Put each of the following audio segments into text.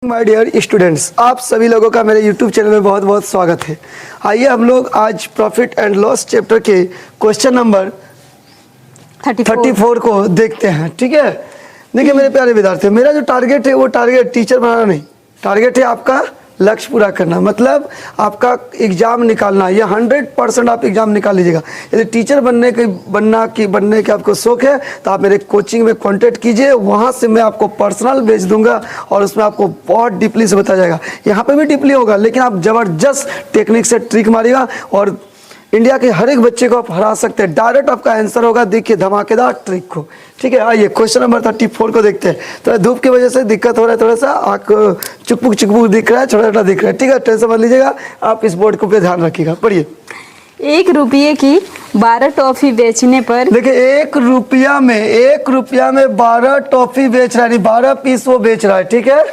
My dear students, आप सभी लोगों का मेरे यूट्यूब चैनल में बहुत बहुत स्वागत है। आइए हम लोग आज प्रॉफिट एंड लॉस चैप्टर के क्वेश्चन नंबर 34 को देखते हैं। ठीक है, देखिए मेरे प्यारे विद्यार्थी, मेरा जो टारगेट है वो टारगेट टीचर बनाना नहीं, टारगेट है आपका लक्ष्य पूरा करना, मतलब आपका एग्जाम निकालना। ये 100% आप एग्जाम निकाल लीजिएगा। यदि टीचर बनने के आपको शौक है तो आप मेरे कोचिंग में कांटेक्ट कीजिए, वहाँ से मैं आपको पर्सनल भेज दूंगा और उसमें आपको बहुत डीपली से बताया जाएगा। यहाँ पे भी डीपली होगा, लेकिन आप ज़बरदस्त टेक्निक से ट्रिक मारिएगा और इंडिया के हर एक बच्चे को आप हरा सकते हैं। डायरेक्ट आपका आंसर होगा, देखिए धमाकेदार ट्रिक को। ठीक है, आइए क्वेश्चन नंबर 34 को देखते हैं। थोड़ा धूप की वजह से दिक्कत हो रहा है, थोड़ा सा आँख चुकपुक दिख रहा है, छोटा छोटा दिख रहा है। ठीक है, टेंशन मत लीजिएगा, आप इस बोर्ड को पे ध्यान रखिएगा। पढ़िए। 1 रुपये की 12 टॉफी बेचने पर, देखिए 1 रुपया में 12 टॉफी बेच रहा है, यानी 12 पीस वो बेच रहा है। ठीक है,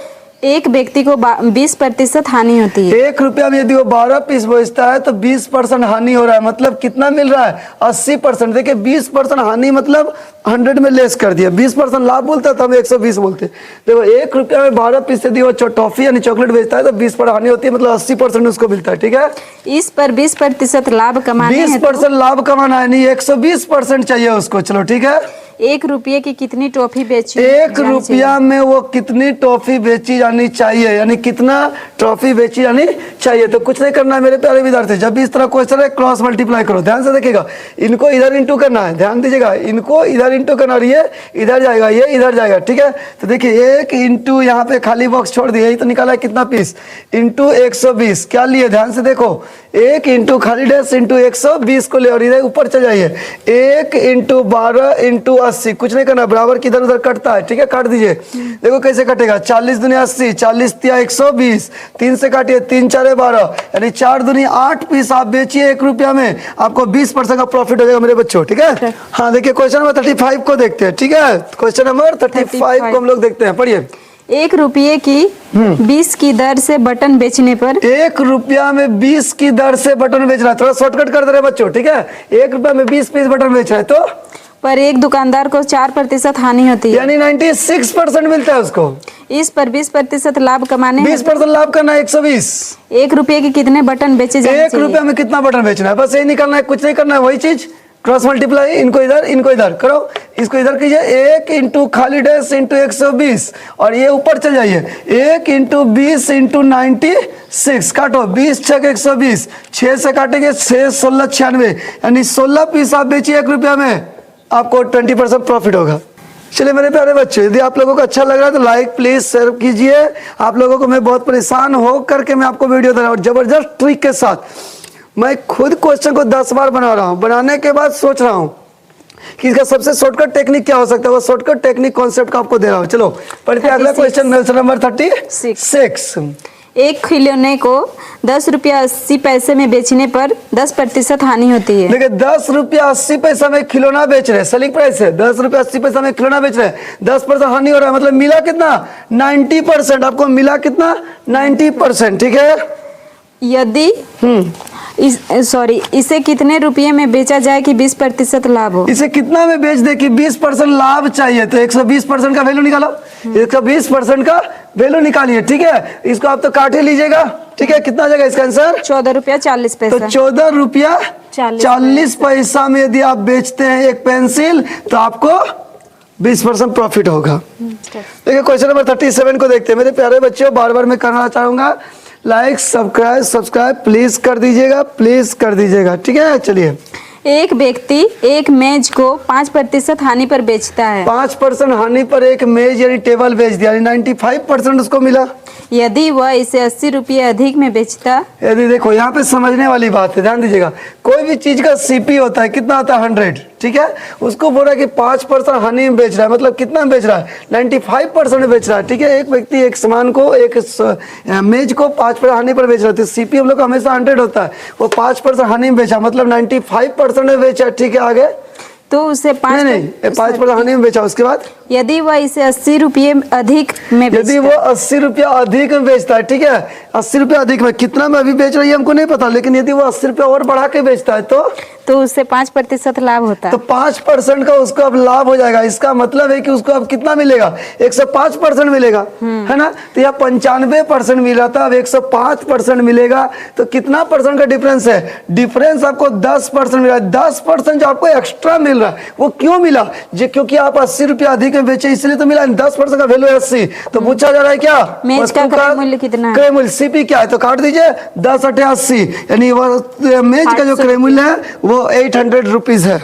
एक व्यक्ति को 20% हानि होती है। 1 रुपया में यदि वो 12 पीस बेचता है तो 20% हानि हो रहा है, मतलब कितना मिल रहा है? 80%। देखिए 20% हानि मतलब 100 में लेस कर दिया, 20% लाभ बोलता है तो हम 120 बोलते हैं। देखो 1 रुपया में 12 पीस यदि वो टॉफी यानी चॉकलेट बेचता है तो 20% हानि होती है, मतलब 80% उसको मिलता है। ठीक है, इस पर 20% लाभ कमाने 20% लाभ कमाना है, नहीं 120% चाहिए उसको। चलो ठीक है, 1 रुपये की कितनी टॉफी बेची? 1 रुपया में वो कितनी टॉफी बेची जानी चाहिए, यानी कितना टॉफी बेची जानी चाहिए। तो कुछ नहीं करना है मेरे प्यारे विद्यार्थी, जब भी इस तरह क्वेश्चन है क्रॉस मल्टीप्लाई करो। ध्यान से देखिएगा, इनको इधर इंटू करना है, ध्यान दीजिएगा, इनको इधर इंटू करना, और ये इधर जाएगा, ये इधर जाएगा। ठीक है, तो देखिए 1 इंटू यहाँ पे खाली बॉक्स छोड़ दिया, यही तो निकाला है कितना पीस, इंटू 120। क्या लिए? ध्यान से देखो, 1 इंटू खाली डैश इंटू 120 को ले और इधर ऊपर चल जाइए। 1 इंटू 12 इंटू 80, कुछ नहीं करना, बराबर की इधर उधर कटता है। ठीक है, काट दीजिए, देखो कैसे कटेगा। 40 दूनी 80, 40 तिया 120, 3 से काटिए, 3 4 12, यानी 4 दूनी 8 पीस आप बेचिए 1 रुपया में, आपको 20% का प्रॉफिट हो जाएगा मेरे बच्चों। ठीक है, हाँ देखिए क्वेश्चन नंबर 35 को देखते हैं। ठीक है, क्वेश्चन नंबर 35 को हम लोग देखते हैं। पढ़िए। 1 रुपये की 20 की दर से बटन बेचने पर, 1 रुपया में 20 की दर से बटन बेच रहा है। थोड़ा शॉर्टकट कर दे रहे बच्चों। ठीक है, 1 रुपया में 20 पीस बटन बेच रहा है, तो पर एक दुकानदार को 4% हानि होती है, यानी 96% मिलता है उसको। इस पर 20% लाभ कमाने 20% लाभ करना है 120। 1 रुपये के कितने बटन बेचे जाने 1 रुपया में कितना बटन बेचना है, बस यही निकलना है, कुछ नहीं करना है। वही चीज क्रॉस मल्टीप्लाई, इनको इधर करो, इसको इधर कीजिए। 1 इंटू खाली डैश इंटू 120 और ये ऊपर चल जाइए। 1 इंटू 20 इंटू 96, काटो, 20 6 120, 6 से काटेंगे 6 16 96, यानी 16 पीस आप बेचिए 1 रुपया में, आपको 20% प्रॉफिट होगा। चलिए मेरे प्यारे बच्चे, यदि आप लोगों को अच्छा लग रहा है तो लाइक प्लीज शेयर कीजिए। आप लोगों को मैं बहुत परेशान हो करके मैं आपको वीडियो दे रहा हूँ, जबरदस्त ट्रिक के साथ। मैं खुद क्वेश्चन को 10 बार बना रहा हूँ, बनाने के बाद सोच रहा हूँ कि इसका सबसे शॉर्टकट टेक्निक क्या हो सकता है, वो शॉर्टकट टेक्निक कॉन्सेप्ट का आपको दे रहा हूँ। चलो पढ़ते हैं अगला क्वेश्चन नंबर 36। एक खिलौने को 10 रुपया 80 पैसे में बेचने पर 10% हानि होती है। देखिए 10 रुपया 80 पैसा में खिलौना बेच रहे हैं, सेलिंग प्राइस है 10 रुपया 80 पैसा में खिलौना बेच रहे हैं, 10% हानि हो रहा है, मतलब मिला कितना? 90%। आपको मिला कितना? 90%। ठीक है, यदि इसे कितने रुपये में बेचा जाए कि 20% लाभ हो? इसे कितना में बेच दे कि 20% लाभ चाहिए, तो 120% का वैल्यू निकालो, 120% का वैल्यू निकालिए। ठीक है, इसको आप तो काट ही लीजिएगा। ठीक है, कितना आ जाएगा इसका आंसर? 14 रुपया 40 पैसा। तो 14 रुपया 40 पैसा में यदि आप बेचते हैं एक पेंसिल तो आपको 20% प्रॉफिट होगा। देखिए क्वेश्चन नंबर 37 को देखते हैं। मेरे प्यारे बच्चों, बार बार मैं करना चाहूंगा, लाइक सब्सक्राइब प्लीज कर दीजिएगा। ठीक है, चलिए। एक व्यक्ति एक मेज को 5% हानि पर बेचता है। 5% हानि पर एक मेज यानी टेबल बेच दिया, यानी 95% उसको मिला। यदि वह इसे 80 रुपये अधिक में बेचता, यदि देखो यहाँ पे समझने वाली बात है, ध्यान दीजिएगा, कोई भी चीज का सीपी होता है, कितना होता है? 100। ठीक है, उसको बोल रहा है कि 5% हानि में बेच रहा है, मतलब कितना में बेच रहा है? 95% में बेच रहा है। ठीक है, एक व्यक्ति एक सामान को, एक मेज को 5% हानि पर बेच रहा है, सीपी हम लोग का हमेशा 100 होता है, वो 5% हानि में बेचा, मतलब 95% में बेचा। ठीक है, आगे तो उसे नहीं नहीं, 5% हानि में बेचा, उसके बाद यदि वह इसे 80 रुपये अधिक में यदि वो 80 रुपया अधिक में बेचता है, ठीक है, 80 रुपया अधिक में, कितना में अभी बेच रही है हमको नहीं पता, लेकिन यदि वो 80 रुपया और बढ़ा के बेचता है तो उससे 5% लाभ होता तो है। 5% का उसको अब लाभ हो जाएगा। इसका मतलब है कि उसको अब कितना मिलेगा, 105% मिलेगा, है ना। तो यह 95% मिला था, अब 105% मिलेगा, तो कितना परसेंट का डिफरेंस है, डिफरेंस आपको 10% मिला। 10% जो आपको एक्स्ट्रा मिल रहा है वो क्यों मिला, जो क्योंकि आप 80 रुपया अधिक में बेचे इसलिए तो मिला। 10% का वैल्यू है 80, तो पूछा जा रहा है क्या, मेज का क्रय मूल्य कितना है, क्रय मूल्य सीपी क्या है, तो काट दीजिए 10 8 80, यानी वो मेज का जो क्रय मूल्य है वो 800 रुपीज है।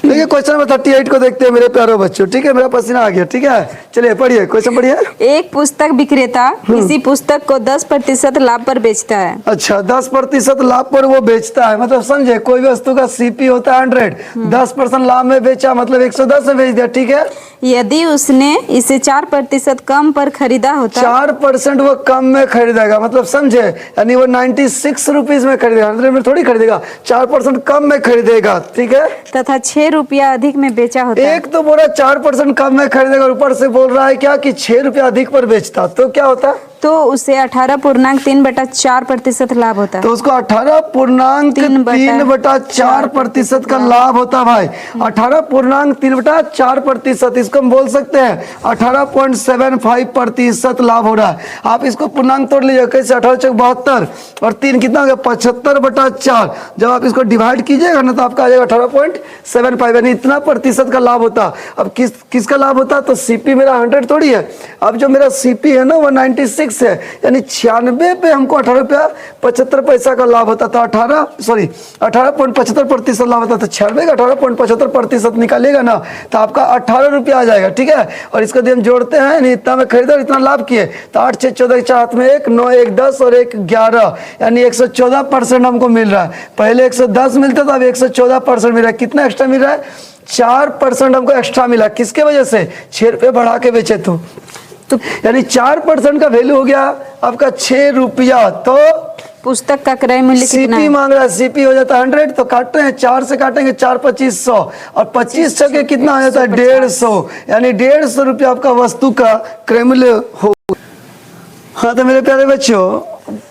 देखिए क्वेश्चन नंबर 38 को देखते हैं मेरे प्यारे बच्चों, ठीक है, मेरा पसीना आ गया, ठीक है, चलिए पढ़िए क्वेश्चन पढ़िए। एक पुस्तक विक्रेता किसी पुस्तक को 10% लाभ पर बेचता है। अच्छा, 10% लाभ पर वो बेचता है, मतलब समझे, कोई भी वस्तु का सीपी होता है 100, 10% लाभ में बेचा मतलब 110 में बेच दिया, ठीक है। यदि उसने इसे 4% कम पर खरीदा होता 4% वो कम में खरीदेगा, मतलब समझे, यानी वो 96 रुपीज में खरीदेगा, 100 में थोड़ी खरीदेगा, 4% कम में खरीदेगा, ठीक है। तथा 6 रुपया अधिक में बेचा होता है। एक तो बोला 4% कम में खरीदेगा, ऊपर से बोल रहा है क्या कि 6 रुपया अधिक पर बेचता, तो क्या होता, तो उसे 18.3/4% लाभ होता है। तो उसको 18.3/4% का लाभ होता भाई। 18.3/4%, इसको हम बोल सकते हैं 18.75% लाभ हो रहा है। आप इसको पूर्णांक तोड़ लीजिए, कैसे, 18 चौक 72 और 3 कितना हो गया, 75/4। जब आप इसको डिवाइड कीजिएगा ना तो आपका आ जाएगा 18.75, यानी इतना प्रतिशत का लाभ होता। अब किसका लाभ होता, तो सीपी मेरा 100 थोड़ी है, अब जो मेरा सीपी है ना वो 96 है, यानी 96 पे हमको 18 रुपया 75 पैसा का लाभ होता था। 18.75% लाभ होता था। 96 का 18.75% निकालिएगा ना तो आपका 18 रुपया आ जाएगा, ठीक है। और इसको यदि हम जोड़ते हैं, नहीं इतना में खरीदा और इतना लाभ किए, तो 8 6 14 4 हाथ में 1 9 1 10 और 1 11, यानी 114% हमको मिल रहा है। पहले 110 मिलता था, अब 114% मिल रहा है। कितना एक्स्ट्रा मिल रहा है, 4% हमको एक्स्ट्रा मिला, किसके वजह से, 6 रुपये बढ़ा के बेचे तो यानी 4% का वैल्यू हो गया आपका 6 रुपया। तो पुस्तक का क्रय मूल्य कितना सीपी है? मांग रहा है, सीपी हो जाता है 100, तो काटते हैं 4 से काटेंगे 4 25 100 और 25 छके कितना हो जाता है 150, यानी 150 रुपया आपका वस्तु का क्रय मूल्य हो। हाँ तो मेरे प्यारे बच्चों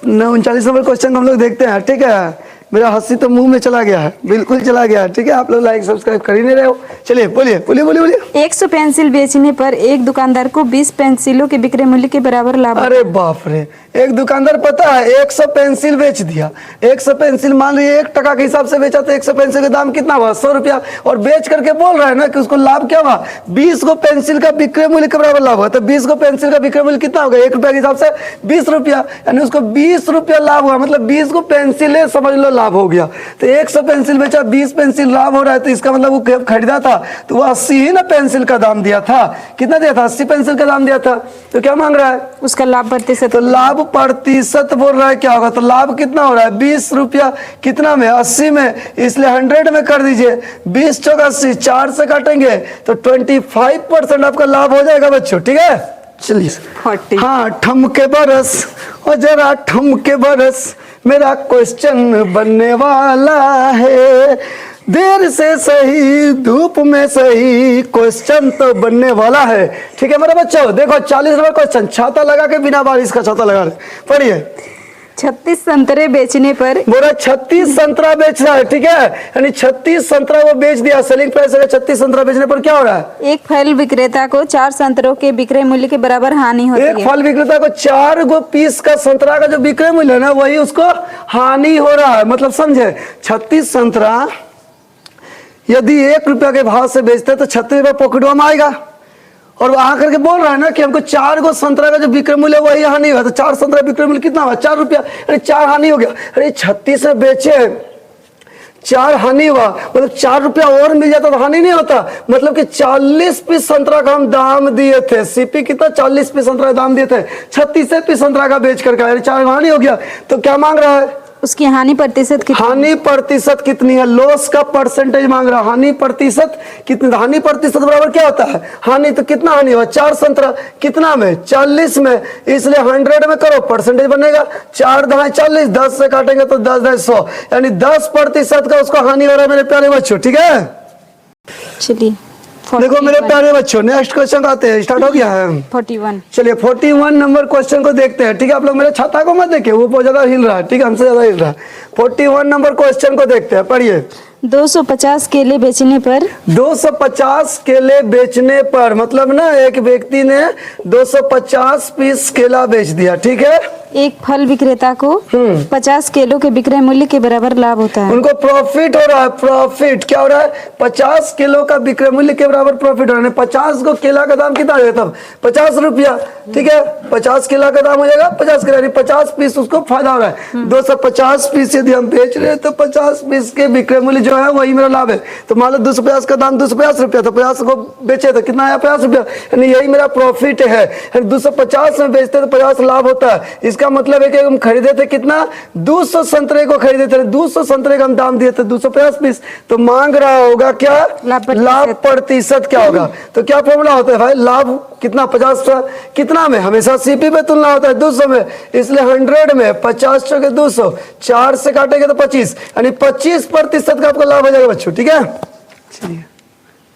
39 नंबर क्वेश्चन हम लोग देखते हैं, ठीक है। मेरा हंसी तो मुंह में चला गया है, बिल्कुल चला गया है, ठीक है। आप लोग लाइक सब्सक्राइब कर ही नहीं रहे हो। चलिए बोलिए बोलिए बोलिए बोलिए। 100 पेंसिल बेचने पर एक दुकानदार को 20 पेंसिलों के विक्रय मूल्य के बराबर लाभ। अरे बाप रे, एक दुकानदार पता है 100 पेंसिल बेच दिया। 100 पेंसिल मान लीजिए 1 टका के हिसाब से बेचा, तो 100 पेंसिल का दाम कितना हुआ, 100 रुपया। और बेच करके बोल रहा है ना कि उसको लाभ क्या हुआ, 20 को पेंसिल का विक्रय मूल्य के बराबर लाभ हुआ। तो 20 को पेंसिल का विक्रय मूल्य कितना होगा, 1 रुपया के हिसाब से 20 रुपया, यानी उसको 20 रुपया लाभ हुआ। मतलब 20 को पेंसिल समझ लो लाभ हो गया। तो 100 पेंसिल बेचा, 20 पेंसिल लाभ हो रहा है, तो इसका मतलब वो खरीदा था तो वो 80 ही ना पेंसिल का दाम दिया था। कितना दिया था, 80 पेंसिल का दाम दिया था। तो क्या मांग रहा है, उसका लाभ प्रतिशत। तो लाभ प्रतिशत बोल रहा है क्या होगा, तो लाभ कितना हो रहा है 20 रुपया, कितना में 80 में, इसलिए 100 में कर दीजिए। 20 चौक 80, 4 से काटेंगे तो 25% आपका लाभ हो जाएगा बच्चों, ठीक है। चलिए 40। हाँ ठमके बरस और जरा ठमके बरस, मेरा क्वेश्चन बनने वाला है। देर से सही धूप में सही, क्वेश्चन तो बनने वाला है, ठीक है मेरे बच्चों। देखो 40 नंबर क्वेश्चन, छाता लगा के बिना बारिश का छाता लगा, पढ़िए। 36 संतरे बेचने पर, बोला 36 संतरा बेच रहा है, ठीक है, यानी 36 संतरा वो बेच दिया। सेलिंग प्राइस है 36 संतरा बेचने पर क्या हो रहा है, एक फल विक्रेता को 4 संतरों के विक्रय मूल्य के बराबर हानि होती एक है। फल विक्रेता को 4 गो पीस का संतरा का जो विक्रय मूल्य है ना वही उसको हानि हो रहा है। मतलब समझे, 36 संतरा यदि 1 रुपया के भाव से बेचते तो 36 रुपया पॉकेटवा में आएगा। और आकर के बोल रहा है ना कि हमको 4 गो संतरा का जो विक्रय मूल्य है वही हानि हुआ। तो 4 संतरा विक्रय मूल्य कितना हुआ, 4 रुपया, अरे 4 हानि हो गया। अरे 36 में बेचे, 4 हानि हुआ, मतलब 4 रुपया और मिल जाता तो हानि नहीं होता। मतलब कि 40 पीस संतरा का हम दाम दिए थे, सीपी कितना 40 पीस संतरा का दाम दिए थे, 36 पीस संतरा का बेच करके, यानी 4 हानि हो गया। तो क्या मांग रहा है, उसकी हानि प्रतिशत कितनी? हानि प्रतिशत कितनी है, लॉस का परसेंटेज मांग रहा है। हानि प्रतिशत कितनी, हानि प्रतिशत बराबर क्या होता है, हानि तो कितना हानि हुआ, 4 संतरा कितना में 40 में, इसलिए 100 में करो परसेंटेज बनेगा। 4 दहाई 40, 10 से काटेंगे तो 10 10 100, यानी 10% का उसको हानि हो रहा है मेरे प्यारे बच्चों, ठीक है। चलिए देखो मेरे प्यारे बच्चों, नेक्स्ट क्वेश्चन आते हैं, स्टार्ट हो गया है। 41। चलिए 41 नंबर क्वेश्चन को देखते हैं। ठीक है, आप लोग मेरे छाता को मत देखिए, वो बहुत ज्यादा हिल रहा है। ठीक है, हमसे ज्यादा हिल रहा है। 41 नंबर क्वेश्चन को देखते हैं, पढ़िए। 250 केले बेचने पर 250 केले बेचने पर, मतलब ना एक व्यक्ति ने 250 पीस केला बेच दिया। ठीक है, एक फल विक्रेता को 50 केलों के विक्रय मूल्य के बराबर लाभ होता है। उनको प्रॉफिट हो रहा है। प्रॉफिट क्या हो रहा है? 50 किलो का विक्रय मूल्य के बराबर प्रॉफिट हो रहा है। 50 को केला का दाम कितना है तब? 50 रुपया। ठीक है, 50 केला का दाम हो जाएगा 50 केला, 50 पीस उसको फायदा हो रहा है। 250 पीस यदि हम बेच रहे हैं तो 50 पीस के विक्रय मूल्य जो है वही मेरा लाभ है। तो मान लो 250 का दाम 250 रुपया, तो 50 को बेचे तो कितना आया? 50 रुपया, यानी यही मेरा प्रॉफिट है। 250 में बेचते तो 50 लाभ होता है। इसका मतलब है कि हम खरीदे थे कितना? 200 संतरे को खरीदे थे, 200 संतरे का हम दाम दिए थे 250 पीस, तो मांग रहा होगा क्या? लाभ प्रतिशत क्या होगा? तो क्या फॉर्मूला होता है भाई? लाभ कितना? 50 कितना में? हमेशा सीपी पे तुलना होता है 200 में, इसलिए 100 में 50 के 200, 4 से काटेंगे तो 25, यानी 25% का आपको लाभ हो जाएगा बच्चों। ठीक है, चलिए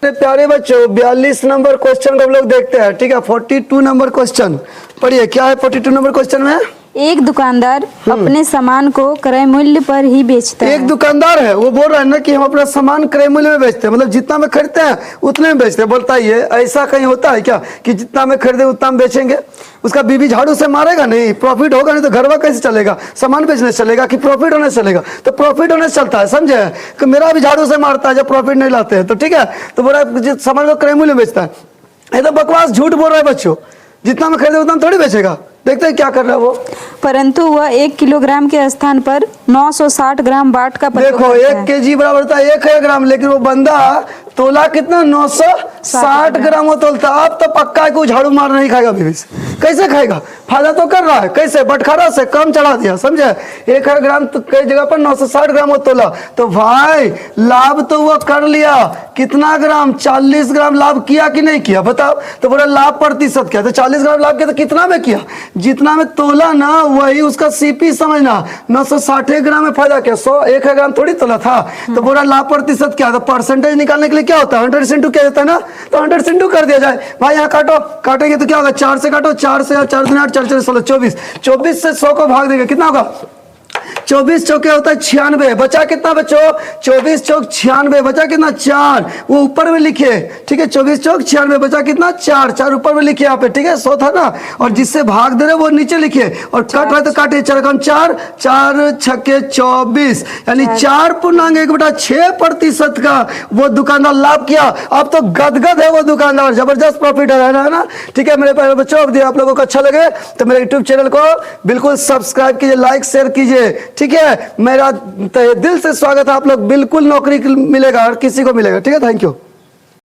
प्यारे बच्चों 42 नंबर क्वेश्चन को हम लोग देखते हैं। ठीक है, 42 नंबर क्वेश्चन पढ़िए। क्या है 42 नंबर क्वेश्चन में? एक दुकानदार अपने सामान को क्रय मूल्य पर ही बेचता है। एक दुकानदार है, वो बोल रहा है ना कि हम अपना सामान क्रय मूल्य में बेचते हैं, मतलब जितना में खरीदते हैं उतने में बेचते हैं। बोलता है ये ऐसा कहीं होता है क्या कि जितना में खरीदे उतना में बेचेंगे? उसका बीबी झाड़ू से मारेगा नहीं, प्रॉफिट होगा नहीं तो घरवा कैसे चलेगा? सामान बेचने से चलेगा कि प्रॉफिट होने से चलेगा? तो प्रॉफिट होने से चलता है, समझे? कि मेरा भी झाड़ू से मारता है जब प्रॉफिट नहीं लाते हैं तो। ठीक है, तो बोला सामान को क्रय मूल्य में बेचता है। ये तो बकवास, झूठ बोल रहा है बच्चों। जितना में खरीदे उतना में थोड़ी बेचेगा। देखते हैं क्या कर रहा है वो। परंतु वह 1 किलोग्राम के स्थान पर 960 ग्राम बाट का प्रयोग देखो करता 1 है। केजी बराबर होता है 1 ग्राम, लेकिन वो बंदा तोला कितना? 960 ग्राम वो तोलता। अब तो पक्का है कि झाड़ू मार नहीं खाएगा बीवी से। कैसे खाएगा? फायदा तो कर रहा है। कैसे? बटखरा से कम चढ़ा दिया, समझे? 1 ग्राम तो कई जगह पर 960 ग्राम वो तोला, तो भाई लाभ तो वो कर लिया। कितना ग्राम? 40 ग्राम लाभ किया कि नहीं किया? बताओ। तो बोला लाभ प्रतिशत क्या? तो 40 ग्राम लाभ किया तो कितना में किया? जितना में तोला ना वही उसका सीपी समझना। 960 ग्राम में फायदा क्या? 1 ग्राम थोड़ी तोला था। तो बोला लाभ प्रतिशत क्या? तो परसेंटेज निकालने के लिए क्या होता है? 100 से इंटू किया जाता है ना, तो 100 से इंटू कर दिया जाए। भाई यहाँ काटो, काटेंगे तो क्या होगा? 4 से काटो, 4 से 4 8 4 4 16 24, 24 से 100 को भाग देंगे, कितना होगा? 24 चौके होता है 96। बचा कितना बच्चों? 24 चौक 96, बचा कितना? 4। वो ऊपर में लिखे। ठीक है, 24 चौक 96, बचा कितना? 4। 4 ऊपर में लिखे यहाँ पे। ठीक है, 100 था ना, और जिससे भाग दे रहे वो नीचे लिखे, और कट रहा तो काटे। 4 कम 4, 4 छक्के 24, यानी 4.1/6% का वो दुकानदार लाभ किया। अब तो गदगद है वो दुकानदार, जबरदस्त प्रॉफिट है ना। ठीक है मेरे प्यारे बच्चों, अब आप लोगों को अच्छा लगे तो मेरे यूट्यूब चैनल को बिल्कुल सब्सक्राइब कीजिए, लाइक शेयर कीजिए। ठीक है, मेरा दिल से स्वागत है। आप लोग बिल्कुल नौकरी मिलेगा, हर किसी को मिलेगा। ठीक है, थैंक यू।